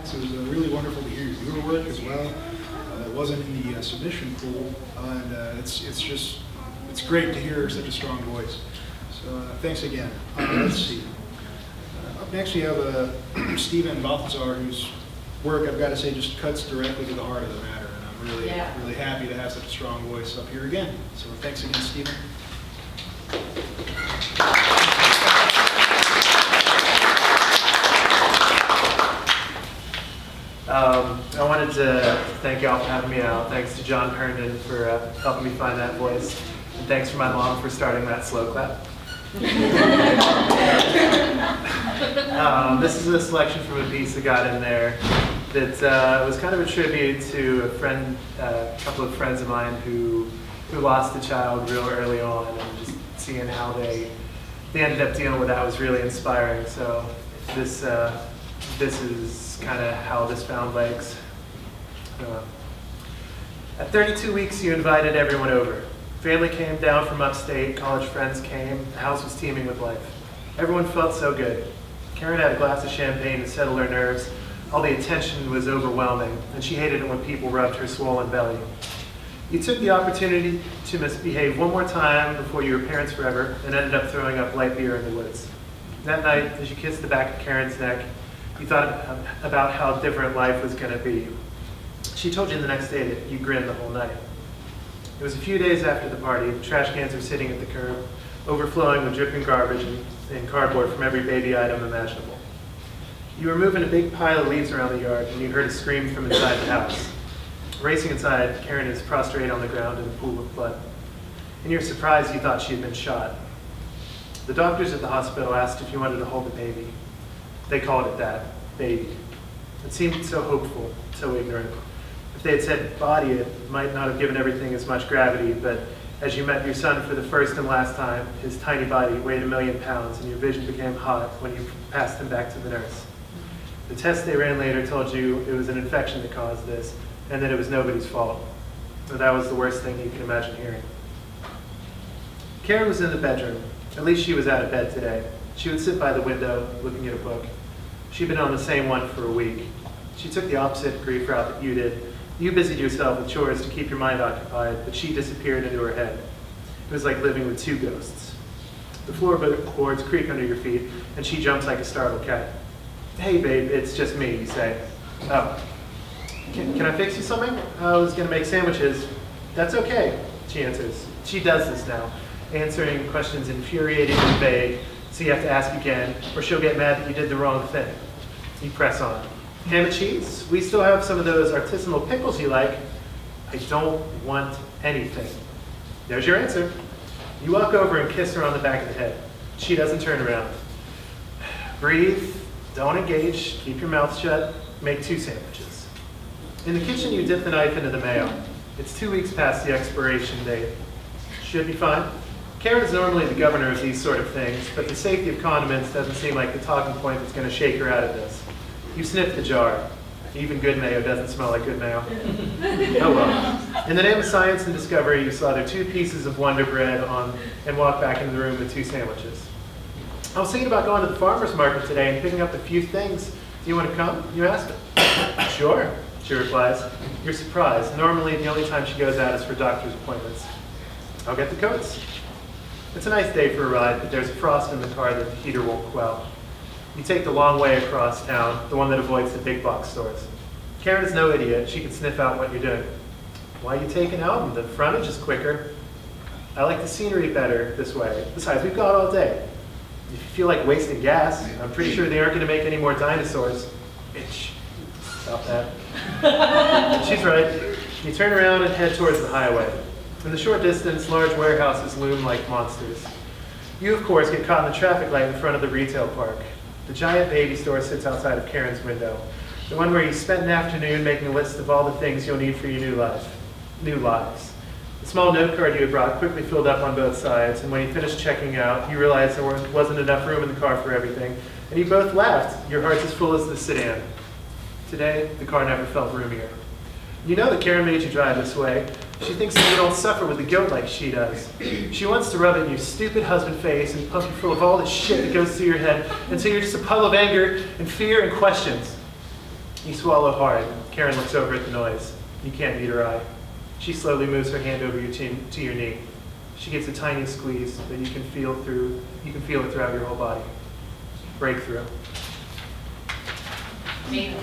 Max. It was really wonderful to hear your work as well. It wasn't in the submission pool, and it's great to hear such a strong voice. So thanks again. Let's see. Up next we have Stephen Balthasar, whose work, I've got to say, just cuts directly to the heart of the matter, and I'm really happy to have such a strong voice up here again. So thanks again, Stephen. I wanted to thank y'all for having me out. Thanks to John Herndon for helping me find that voice. And thanks for my mom for starting that slow clap. This is a selection from a piece I got in there that was kind of a tribute to a couple of friends of mine who lost a child real early on, and just seeing how they ended up dealing with that was really inspiring. So this is kind of how this found legs. At 32 weeks, you invited everyone over. Family came down from upstate, college friends came, the house was teeming with life. Everyone felt so good. Karen had a glass of champagne to settle her nerves. All the attention was overwhelming, and she hated it when people rubbed her swollen belly. You took the opportunity to misbehave one more time before you were parents forever, and ended up throwing up light beer in the woods. That night, as you kissed the back of Karen's neck, you thought about how different life was going to be. She told you the next day that you grinned the whole night. It was a few days after the party. The trash cans were sitting at the curb, overflowing with dripping garbage and cardboard from every baby item imaginable. You were moving a big pile of leaves around the yard, and you heard a scream from inside the house. Racing inside, Karen is prostrate on the ground in a pool of blood. In your surprise, you thought she had been shot. The doctors at the hospital asked if you wanted to hold the baby. They called it that, baby. It seemed so hopeful, so ignorant. If they had said body, it might not have given everything as much gravity, but as you met your son for the first and last time, his tiny body weighed 1,000,000 pounds, and your vision became hot when you passed him back to the nurse. The test they ran later told you it was an infection that caused this, and that it was nobody's fault. But that was the worst thing you could imagine hearing. Karen was in the bedroom. At least she was out of bed today. She would sit by the window, looking at a book. She'd been on the same one for a week. She took the opposite grief route that you did. You busied yourself with chores to keep your mind occupied, but she disappeared into her head. It was like living with two ghosts. The floorboards creak under your feet, and she jumps like a startled cat. Hey babe, it's just me, you say. Oh, can I fix you something? I was gonna make sandwiches. That's okay, she answers. She does this now, answering questions infuriating and vague, so you have to ask again, or she'll get mad that you did the wrong thing. You press on. Ham and cheese? We still have some of those artisanal pickles you like. I don't want anything. There's your answer. You walk over and kiss her on the back of the head. She doesn't turn around. Breathe, don't engage, keep your mouth shut, make 2 sandwiches. In the kitchen, you dip the knife into the mayo. It's 2 weeks past the expiration date. Should be fine. Karen is normally the governor of these sort of things, but the safety of condiments doesn't seem like the talking point that's going to shake her out of this. You sniff the jar. Even good mayo doesn't smell like good mayo. Oh well. In the name of science and discovery, you slather 2 pieces of Wonder Bread on and walk back into the room with 2 sandwiches. I was thinking about going to the farmer's market today and picking up a few things. Do you want to come? You asked her. Sure, she replies. You're surprised. Normally, the only time she goes out is for doctor's appointments. I'll get the coats. It's a nice day for a ride, but there's a frost in the car that the heater won't quell. You take the long way across town, the one that avoids the big box stores. Karen is no idiot. She can sniff out what you're doing. Why you take an album? The frontage is quicker. I like the scenery better this way. Besides, we've got all day. If you feel like wasting gas, I'm pretty sure they aren't going to make any more dinosaurs. Bitch. Stop that. She's right. You turn around and head towards the highway. In the short distance, large warehouses loom like monsters. You, of course, get caught in the traffic light in front of the retail park. The giant baby store sits outside of Karen's window. The one where you spent an afternoon making a list of all the things you'll need for your new lives. The small note card you had brought quickly filled up on both sides, and when you finished checking out, you realized there wasn't enough room in the car for everything, and you both laughed, your hearts as full as the sedan. Today, the car never felt roomier. You know that Karen made you drive this way. She thinks that you don't suffer with the guilt like she does. She wants to rub it in your stupid husband face and pump you full of all the shit that goes through your head until you're just a puddle of anger and fear and questions. You swallow hard. Karen looks over at the noise. You can't meet her eye. She slowly moves her hand over to your knee. She gives a tiny squeeze that you can feel it throughout your whole body. Breakthrough. Dana.